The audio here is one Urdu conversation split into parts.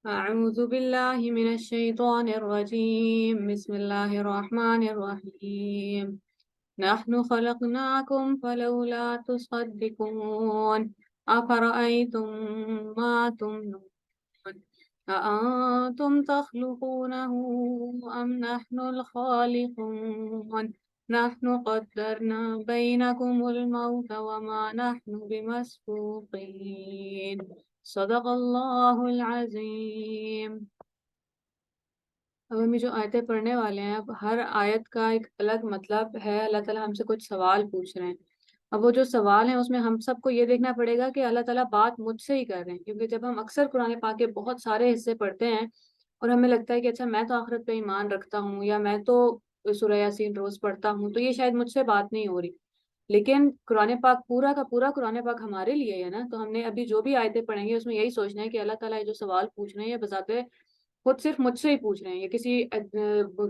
أعوذ بالله من الشيطان الرجيم بسم الله الرحمن الرحيم نحن خلقناكم فلولا تصدقون أفرأيتم ما تمنون أأنتم تخلقونه أم نحن الخالقون نحن قدرنا بينكم الموت وما نحن بمسبوقين صدق اللہ العظیم۔ اب ہم یہ جو آیتیں پڑھنے والے ہیں، اب ہر آیت کا ایک الگ مطلب ہے۔ اللہ تعالیٰ ہم سے کچھ سوال پوچھ رہے ہیں۔ اب وہ جو سوال ہیں اس میں ہم سب کو یہ دیکھنا پڑے گا کہ اللہ تعالیٰ بات مجھ سے ہی کر رہے ہیں، کیونکہ جب ہم اکثر قرآن پاک کے بہت سارے حصے پڑھتے ہیں اور ہمیں لگتا ہے کہ اچھا میں تو آخرت پہ ایمان رکھتا ہوں، یا میں تو سورہ یاسین روز پڑھتا ہوں، تو یہ شاید مجھ سے بات نہیں ہو رہی۔ لیکن قرآن پاک پورا کا پورا قرآن پاک ہمارے لیے ہے نا، تو ہم نے ابھی جو بھی آیتیں پڑھیں گے اس میں یہی سوچنا ہے کہ اللہ تعالیٰ یہ جو سوال پوچھ رہے ہیں یہ بذات خود صرف مجھ سے ہی پوچھ رہے ہیں، یہ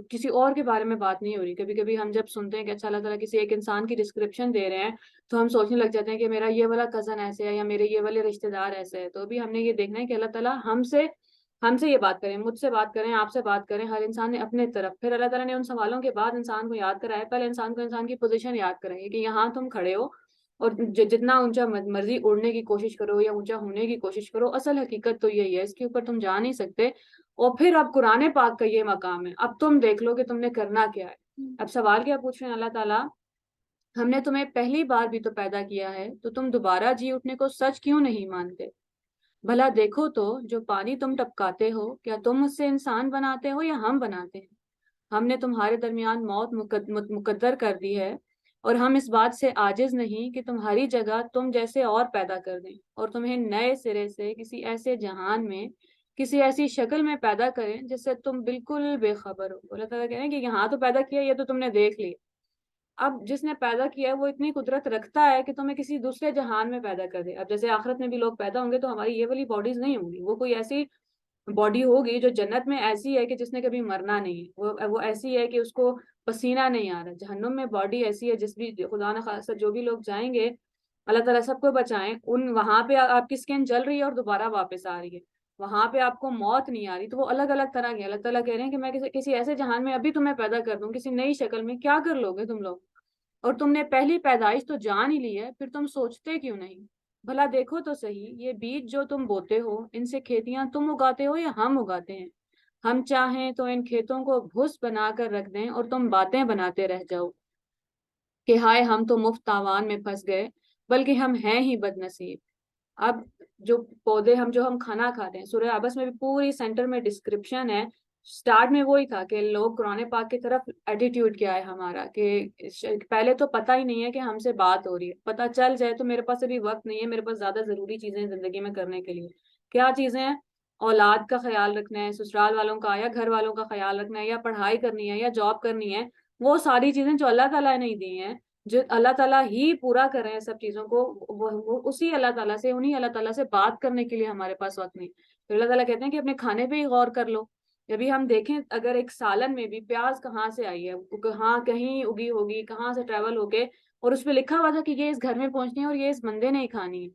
کسی اور کے بارے میں بات نہیں ہو رہی۔ کبھی کبھی ہم جب سنتے ہیں کہ اچھا اللہ تعالیٰ کسی ایک انسان کی ڈسکرپشن دے رہے ہیں تو ہم سوچنے لگ جاتے ہیں کہ میرا یہ والا کزن ایسے ہے یا میرے یہ والے رشتہ دار ایسے ہے۔ تو ابھی ہم نے یہ دیکھنا ہے کہ اللہ تعالیٰ ہم سے یہ بات کریں، مجھ سے بات کریں، آپ سے بات کریں، ہر انسان نے اپنے طرف۔ پھر اللہ تعالیٰ نے ان سوالوں کے بعد انسان کو یاد کرایا، پہلے انسان کو انسان کی پوزیشن یاد کرائے کہ یہاں تم کھڑے ہو اور جتنا اونچا مرضی اڑنے کی کوشش کرو یا اونچا ہونے کی کوشش کرو، اصل حقیقت تو یہی ہے، اس کے اوپر تم جا نہیں سکتے۔ اور پھر اب قرآن پاک کا یہ مقام ہے، اب تم دیکھ لو کہ تم نے کرنا کیا ہے۔ اب سوال کیا پوچھ رہے ہیں اللہ تعالیٰ؟ ہم نے تمہیں پہلی بار بھی تو پیدا کیا ہے، تو تم دوبارہ جی اٹھنے کو سچ کیوں نہیں مانتے؟ بھلا دیکھو تو جو پانی تم ٹپکاتے ہو، کیا تم اس سے انسان بناتے ہو یا ہم بناتے ہیں؟ ہم نے تمہارے درمیان موت مقدر کر دی ہے، اور ہم اس بات سے عاجز نہیں کہ تمہاری جگہ تم جیسے اور پیدا کر دیں، اور تمہیں نئے سرے سے کسی ایسے جہان میں کسی ایسی شکل میں پیدا کریں جس سے تم بالکل بے خبر ہو۔ اللہ تعالیٰ کہہ رہے ہیں کہ یہاں تو پیدا کیا، یہ تو تم نے دیکھ لی۔ اب جس نے پیدا کیا ہے وہ اتنی قدرت رکھتا ہے کہ تمہیں کسی دوسرے جہان میں پیدا کر دے۔ اب جیسے آخرت میں بھی لوگ پیدا ہوں گے تو ہماری یہ والی باڈیز نہیں ہوں گی، وہ کوئی ایسی باڈی ہوگی جو جنت میں ایسی ہے کہ جس نے کبھی مرنا نہیں ہے، وہ ایسی ہے کہ اس کو پسینہ نہیں آ رہا۔ جہنم میں باڈی ایسی ہے، جس بھی خدا نہ خاصہ جو بھی لوگ جائیں گے، اللہ تعالیٰ سب کو بچائیں، وہاں پہ آپ کی اسکن جل رہی ہے اور دوبارہ واپس آ رہی ہے، وہاں پہ آپ کو موت نہیں آ رہی۔ تو وہ الگ الگ طرح کی اللہ تعالیٰ کہہ رہے ہیں کہ میں کسی ایسے جہان میں ابھی تمہیں پیدا کر دوں، کسی نئی شکل میں، کیا کر لو گے تم لوگ؟ اور تم نے پہلی پیدائش تو جان ہی لی ہے، پھر تم سوچتے کیوں نہیں؟ بھلا دیکھو تو صحیح، یہ بیج جو تم بوتے ہو، ان سے کھیتیاں تم اگاتے ہو یا ہم اگاتے ہیں؟ ہم چاہیں تو ان کھیتوں کو بھس بنا کر رکھ دیں اور تم باتیں بناتے رہ جاؤ کہ ہائے ہم تو مفت تاوان میں پھنس گئے، بلکہ ہم ہیں ہی بد نصیب۔ اب جو پودے جو ہم کھانا کھاتے ہیں، سورہ عبس میں بھی پوری سینٹر میں ڈسکرپشن ہے۔ سٹارٹ میں وہی تھا کہ لوگ قرآن پاک کی طرف ایٹیٹیوڈ کیا ہے ہمارا، کہ پہلے تو پتہ ہی نہیں ہے کہ ہم سے بات ہو رہی ہے، پتہ چل جائے تو میرے پاس ابھی وقت نہیں ہے، میرے پاس زیادہ ضروری چیزیں ہیں زندگی میں کرنے کے لیے۔ کیا چیزیں ہیں؟ اولاد کا خیال رکھنا ہے، سسرال والوں کا یا گھر والوں کا خیال رکھنا ہے، یا پڑھائی کرنی ہے، یا جاب کرنی ہے۔ وہ ساری چیزیں جو اللہ تعالیٰ نے دی ہیں، جو اللہ تعالیٰ ہی پورا کر رہے ہیں سب چیزوں کو، وہ اسی اللہ تعالیٰ سے، انہی اللہ تعالیٰ سے بات کرنے کے لیے ہمارے پاس وقت نہیں۔ تو اللہ تعالیٰ کہتے ہیں کہ اپنے کھانے پہ ہی غور کر لو۔ ابھی ہم دیکھیں اگر ایک سالن میں بھی پیاز کہاں سے آئی ہے، کہاں کہیں اگی ہوگی، کہاں سے ٹریول ہو کے، اور اس پہ لکھا ہوا تھا کہ یہ اس گھر میں پہنچنی ہے اور یہ اس بندے نے ہی کھانی ہے۔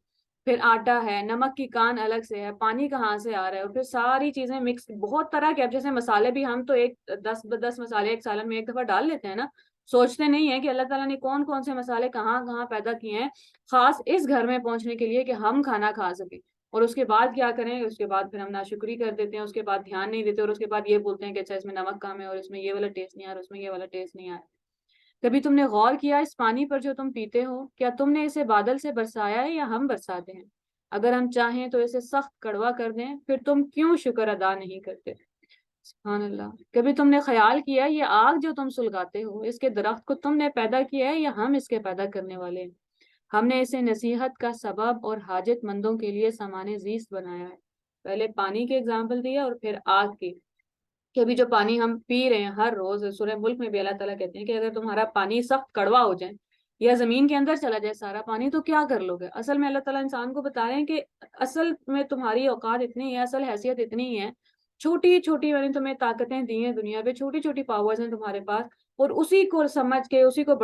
پھر آٹا ہے، نمک کی کان الگ سے ہے، پانی کہاں سے آ رہا ہے، اور پھر ساری چیزیں مکس بہت طرح کے۔ اب جیسے مسالے بھی ہم تو ایک 10 مسالے ایک سالن میں ایک دفعہ ڈال لیتے ہیں نا، سوچتے نہیں ہیں کہ اللہ تعالیٰ نے کون کون سے مسالے کہاں کہاں پیدا کیے ہیں خاص اس گھر میں پہنچنے کے لیے کہ ہم کھانا کھا سکیں۔ اور اس کے بعد کیا کریں؟ اس کے بعد پھر ہم ناشکری کر دیتے ہیں، اس کے بعد دھیان نہیں دیتے، اور اس کے بعد یہ بولتے ہیں کہ اچھا اس میں نمک کم ہے، اور اس میں یہ والا ٹیسٹ نہیں آ رہا، اس میں یہ والا ٹیسٹ نہیں آ رہا۔ کبھی تم نے غور کیا اس پانی پر جو تم پیتے ہو، کیا تم نے اسے بادل سے برسایا ہے یا ہم برساتے ہیں؟ اگر ہم چاہیں تو اسے سخت کڑوا کر دیں، پھر تم کیوں شکر ادا نہیں کرتے؟ سبحان اللہ۔ کبھی تم نے خیال کیا یہ آگ جو تم سلگاتے ہو، اس کے درخت کو تم نے پیدا کیا ہے یا ہم اس کے پیدا کرنے والے ہیں؟ ہم نے اسے نصیحت کا سبب اور حاجت مندوں کے لیے سامان زیست بنایا ہے۔ پہلے پانی کے اگزامپل دیا اور پھر آگ کی، کہ ابھی جو پانی ہم پی رہے ہیں ہر روز، سورہ ملک میں بھی اللہ تعالیٰ کہتے ہیں کہ اگر تمہارا پانی سخت کڑوا ہو جائے یا زمین کے اندر چلا جائے سارا پانی تو کیا کر لو گے؟ اصل میں اللہ تعالیٰ انسان کو بتا رہے ہیں کہ اصل میں تمہاری اوقات اتنی ہے، اصل حیثیت اتنی ہے، چھوٹی چھوٹی میں نے تمہیں طاقتیں دی ہیں دنیا پہ، چھوٹی چھوٹی پاورز ہیں تمہارے پاس، اور اسی کو سمجھ کے اسی کو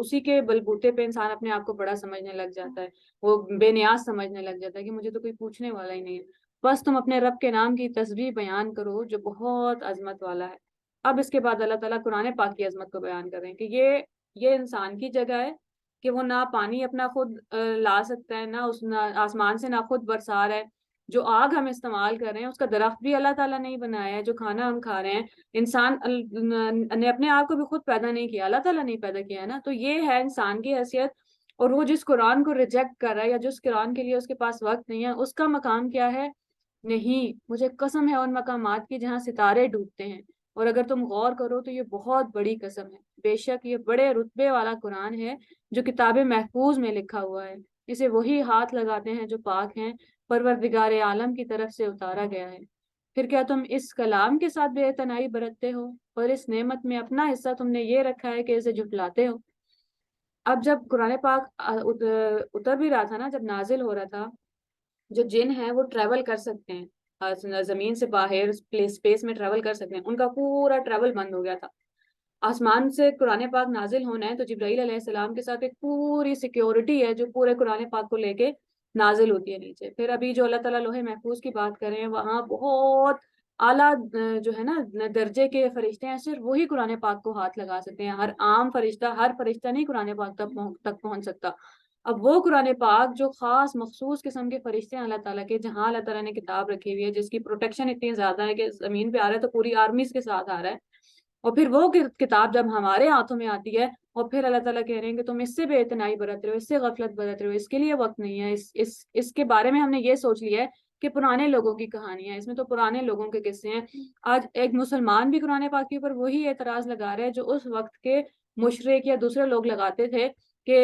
اسی کے بلبوتے پہ انسان اپنے آپ کو بڑا سمجھنے لگ جاتا ہے، وہ بے نیاز سمجھنے لگ جاتا ہے کہ مجھے تو کوئی پوچھنے والا ہی نہیں ہے۔ بس تم اپنے رب کے نام کی تسبیح بیان کرو جو بہت عظمت والا ہے۔ اب اس کے بعد اللہ تعالیٰ قرآن پاک کی عظمت کو بیان کر رہے ہیں کہ یہ انسان کی جگہ ہے کہ وہ نہ پانی اپنا خود لا سکتا ہے، نہ آسمان سے نہ خود برسا رہا ہے۔ جو آگ ہم استعمال کر رہے ہیں اس کا درخت بھی اللہ تعالیٰ نے ہی بنایا ہے، جو کھانا ہم کھا رہے ہیں انسان نے اپنے آپ کو بھی خود پیدا نہیں کیا، اللہ تعالیٰ نے ہی پیدا کیا ہے نا۔ تو یہ ہے انسان کی حیثیت، اور وہ جس قرآن کو ریجیکٹ کر رہا ہے یا جس قرآن کے لیے اس کے پاس وقت نہیں ہے، اس کا مقام کیا ہے؟ نہیں، مجھے قسم ہے ان مقامات کی جہاں ستارے ڈوبتے ہیں، اور اگر تم غور کرو تو یہ بہت بڑی قسم ہے۔ بے شک یہ بڑے رتبے والا قرآن ہے جو کتاب محفوظ میں لکھا ہوا ہے، اسے وہی ہاتھ لگاتے ہیں جو پاک ہیں، پروردگار عالم کی طرف سے اتارا گیا ہے۔ پھر کیا تم اس کلام کے ساتھ بے اعتنائی برتتے ہو اور اس نعمت میں اپنا حصہ تم نے یہ رکھا ہے کہ اسے جھٹلاتے ہو؟ اب جب قرآن پاک اتر بھی رہا تھا نا، جب نازل ہو رہا تھا، جو جن ہیں وہ ٹریول کر سکتے ہیں، زمین سے باہر اسپیس میں ٹریول کر سکتے ہیں، ان کا پورا ٹریول بند ہو گیا تھا۔ آسمان سے قرآن پاک نازل ہونا ہے تو جبرائیل علیہ السلام کے ساتھ ایک پوری سیکیورٹی ہے جو پورے قرآن پاک کو لے کے نازل ہوتی ہے نیچے۔ پھر ابھی جو اللہ تعالیٰ لوح محفوظ کی بات کر رہے ہیں، وہاں بہت اعلیٰ جو ہے نا درجے کے فرشتے ہیں، صرف وہی قرآن پاک کو ہاتھ لگا سکتے ہیں۔ ہر عام فرشتہ، ہر فرشتہ نہیں قرآن پاک تک پہنچ سکتا۔ اب وہ قرآن پاک جو خاص مخصوص قسم کے فرشتے ہیں اللہ تعالیٰ کے، جہاں اللہ تعالیٰ نے کتاب رکھی ہوئی ہے جس کی پروٹیکشن اتنی زیادہ ہے کہ زمین پہ آ رہا ہے تو پوری آرمیز کے ساتھ آ رہا ہے، اور پھر وہ کتاب جب ہمارے ہاتھوں میں آتی ہے اور پھر اللہ تعالیٰ کہہ رہے ہیں کہ تم اس سے بے اعتنائی برت رہے ہو، اس سے غفلت برت رہے ہو، اس کے لیے وقت نہیں ہے، اس کے بارے میں ہم نے یہ سوچ لیا ہے کہ پرانے لوگوں کی کہانی ہے، اس میں تو پرانے لوگوں کے قصے ہیں۔ آج ایک مسلمان بھی قرآن پاک کے اوپر وہی اعتراض لگا رہا ہے جو اس وقت کے مشرک یا دوسرے لوگ لگاتے تھے کہ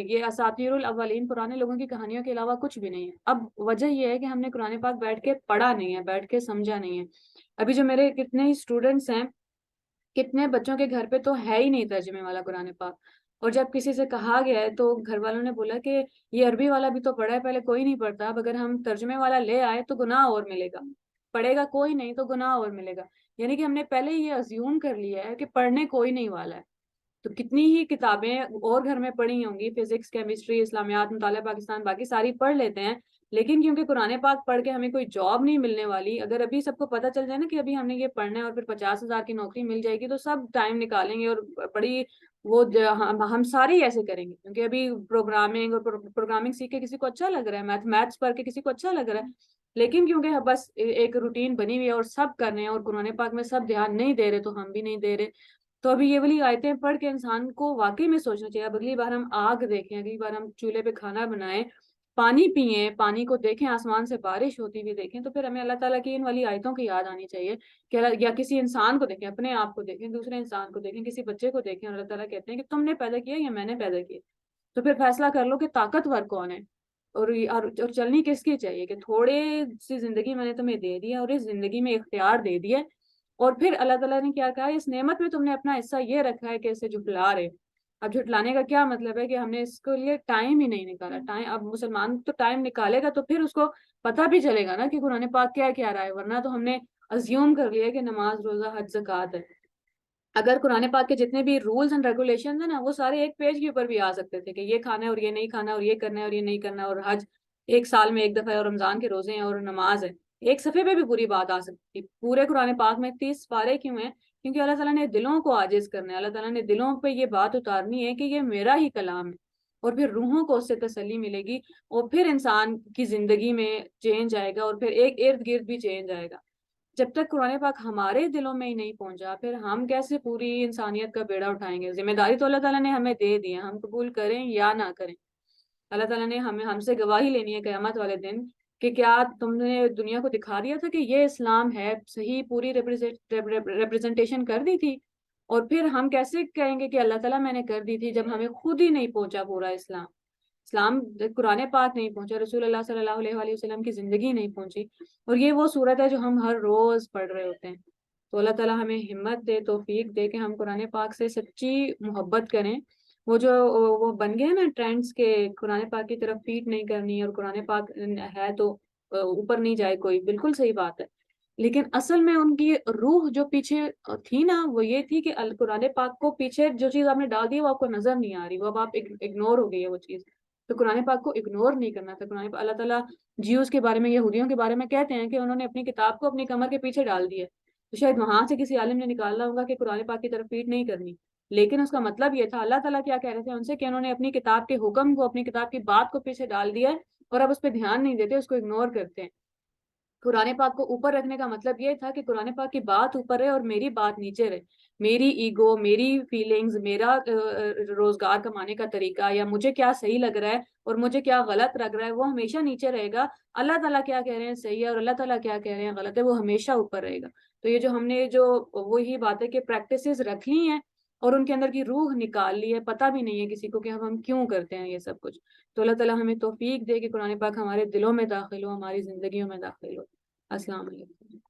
یہ اساطیر الاولین پرانے لوگوں کی کہانیوں کے علاوہ کچھ بھی نہیں ہے۔ اب وجہ یہ ہے کہ ہم نے قرآن پاک بیٹھ کے پڑھا نہیں ہے، بیٹھ کے سمجھا نہیں ہے۔ ابھی جو میرے کتنے ہی اسٹوڈنٹس ہیں، کتنے بچوں کے گھر پہ تو ہے ہی نہیں ترجمے والا قرآن پاک، اور جب کسی سے کہا گیا ہے تو گھر والوں نے بولا کہ یہ عربی والا بھی تو پڑھا ہے، پہلے کوئی نہیں پڑھتا، اب اگر ہم ترجمے والا لے آئے تو گناہ اور ملے گا، پڑھے گا کوئی نہیں تو گناہ اور ملے گا۔ یعنی کہ ہم نے پہلے یہ ازیوم کر لیا ہے کہ پڑھنے کوئی نہیں والا ہے۔ تو کتنی ہی کتابیں اور گھر میں پڑھی ہوں گی، فزکس، کیمسٹری، اسلامیات، مطالعہ پاکستان، باقی ساری پڑھ لیتے ہیں، لیکن کیونکہ قرآن پاک پڑھ کے ہمیں کوئی جاب نہیں ملنے والی، اگر ابھی سب کو پتہ چل جائے نا کہ ابھی ہم نے یہ پڑھنا ہے اور پھر 50,000 کی نوکری مل جائے گی تو سب ٹائم نکالیں گے اور بڑی وہ ہم سارے ہی ایسے کریں گے، کیونکہ ابھی پروگرامنگ اور پروگرامنگ سیکھ کے کسی کو اچھا لگ رہا ہے، میتھس پڑھ کے کسی کو اچھا لگ رہا ہے، لیکن کیونکہ بس ایک روٹین بنی ہوئی ہے اور سب کر رہے ہیں اور قرآن پاک میں سب دھیان نہیں دے رہے تو ہم بھی نہیں دے رہے۔ تو ابھی یہ والی آیتیں پڑھ کے انسان کو واقعی میں سوچنا چاہیے، اب اگلی بار ہم آگ دیکھیں، اگلی بار ہم چولہے پہ کھانا بنائیں، پانی پئیں، پانی کو دیکھیں، آسمان سے بارش ہوتی ہوئی دیکھیں، تو پھر ہمیں اللہ تعالیٰ کی ان والی آیتوں کی یاد آنی چاہیے کہ یا کسی انسان کو دیکھیں، اپنے آپ کو دیکھیں، دوسرے انسان کو دیکھیں، کسی بچے کو دیکھیں، اور اللہ تعالیٰ کہتے ہیں کہ تم نے پیدا کیا یا میں نے پیدا کیا، تو پھر فیصلہ کر لو کہ طاقتور کون ہے اور چلنی کس کی چاہیے، کہ تھوڑے سی زندگی میں نے تمہیں دے دیا اور اس زندگی میں اختیار دے دیا، اور پھر اللہ تعالیٰ نے کیا کہا، اس نعمت میں تم نے اپنا حصہ یہ رکھا ہے کہ اسے جھٹلا رہے۔ اب جھٹلانے کا کیا مطلب ہے کہ ہم نے اس کے لیے ٹائم ہی نہیں نکالا۔ اب مسلمان تو ٹائم نکالے گا تو پھر اس کو پتہ بھی چلے گا نا کہ قرآن پاک کیا کیا رہا ہے، ورنہ تو ہم نے ازیوم کر لیا کہ نماز، روزہ، حج، زکوٰۃ ہے۔ اگر قرآن پاک کے جتنے بھی رولز اینڈ ریگولیشنز ہیں نا، وہ سارے ایک پیج کے اوپر بھی آ سکتے تھے کہ یہ کھانا ہے اور یہ نہیں کھانا، اور یہ کرنا ہے اور یہ نہیں کرنا، اور حج ایک سال میں ایک دفعہ ہے، اور رمضان کے روزے ہیں، اور نماز ہے، ایک صفحے پہ بھی پوری بات آ سکتی۔ پورے قرآن پاک میں 30 پارے کیوں ہیں؟ کیونکہ اللہ تعالیٰ نے دلوں کو عاجز کرنا ہے، اللہ تعالیٰ نے دلوں پہ یہ بات اتارنی ہے کہ یہ میرا ہی کلام ہے، اور پھر روحوں کو اس سے تسلی ملے گی، اور پھر انسان کی زندگی میں چینج آئے گا، اور پھر ایک ارد گرد بھی چینج آئے گا۔ جب تک قرآن پاک ہمارے دلوں میں ہی نہیں پہنچا، پھر ہم کیسے پوری انسانیت کا بیڑا اٹھائیں گے؟ ذمہ داری تو اللہ تعالیٰ نے ہمیں دے دی ہے، ہم قبول کریں یا نہ کریں۔ اللہ تعالیٰ نے ہم سے گواہی لینی ہے قیامت والے دن کہ کیا تم نے دنیا کو دکھا دیا تھا کہ یہ اسلام ہے، صحیح پوری ریپرزنٹیشن کر دی تھی؟ اور پھر ہم کیسے کہیں گے کہ اللہ تعالیٰ میں نے کر دی تھی جب ہمیں خود ہی نہیں پہنچا پورا اسلام قرآن پاک نہیں پہنچا، رسول اللہ صلی اللہ علیہ وآلہ وسلم کی زندگی نہیں پہنچی، اور یہ وہ صورت ہے جو ہم ہر روز پڑھ رہے ہوتے ہیں۔ تو اللہ تعالیٰ ہمیں ہمت دے، توفیق دے کہ ہم قرآن پاک سے سچی محبت کریں۔ وہ بن گئے نا ٹرینڈز کے قرآن پاک کی طرف فیٹ نہیں کرنی، اور قرآن پاک ہے تو اوپر نہیں جائے کوئی، بالکل صحیح بات ہے، لیکن اصل میں ان کی روح جو پیچھے تھی نا، وہ یہ تھی کہ قرآن پاک کو پیچھے جو چیز آپ نے ڈال دی وہ آپ کو نظر نہیں آ رہی، وہ اب آپ اگنور ہو گئی ہے وہ چیز۔ تو قرآن پاک کو اگنور نہیں کرنا تھا۔ قرآن پاک اللہ تعالیٰ جیوز کے بارے میں، یہودیوں کے بارے میں کہتے ہیں کہ انہوں نے اپنی کتاب کو اپنی کمر کے پیچھے ڈال دیا، تو شاید وہاں سے کسی عالم نے نکالا ہوگا کہ قرآن پاک کی طرف پیٹ نہیں کرنی، لیکن اس کا مطلب یہ تھا، اللہ تعالیٰ کیا کہہ رہے تھے ان سے، کہ انہوں نے اپنی کتاب کے حکم کو، اپنی کتاب کی بات کو پیچھے ڈال دیا ہے اور اب اس پہ دھیان نہیں دیتے، اس کو اگنور کرتے ہیں۔ قرآن پاک کو اوپر رکھنے کا مطلب یہ تھا کہ قرآن پاک کی بات اوپر ہے اور میری بات نیچے رہے، میری ایگو، میری فیلنگز، میرا روزگار کمانے کا طریقہ، یا مجھے کیا صحیح لگ رہا ہے اور مجھے کیا غلط لگ رہا ہے، وہ ہمیشہ نیچے رہے گا۔ اللہ تعالیٰ کیا کہہ رہے ہیں صحیح ہے اور اللہ تعالیٰ کیا کہہ رہے ہیں غلط ہے، وہ ہمیشہ اوپر رہے گا۔ تو یہ جو ہم نے جو وہی باتیں کہ پریکٹسز رکھ لی ہیں اور ان کے اندر کی روح نکال لی ہے، پتہ بھی نہیں ہے کسی کو کہ ہم کیوں کرتے ہیں یہ سب کچھ۔ تو اللہ تعالیٰ ہمیں توفیق دے کہ قرآن پاک ہمارے دلوں میں داخل ہو، ہماری زندگیوں میں داخل ہو۔ السلام علیکم۔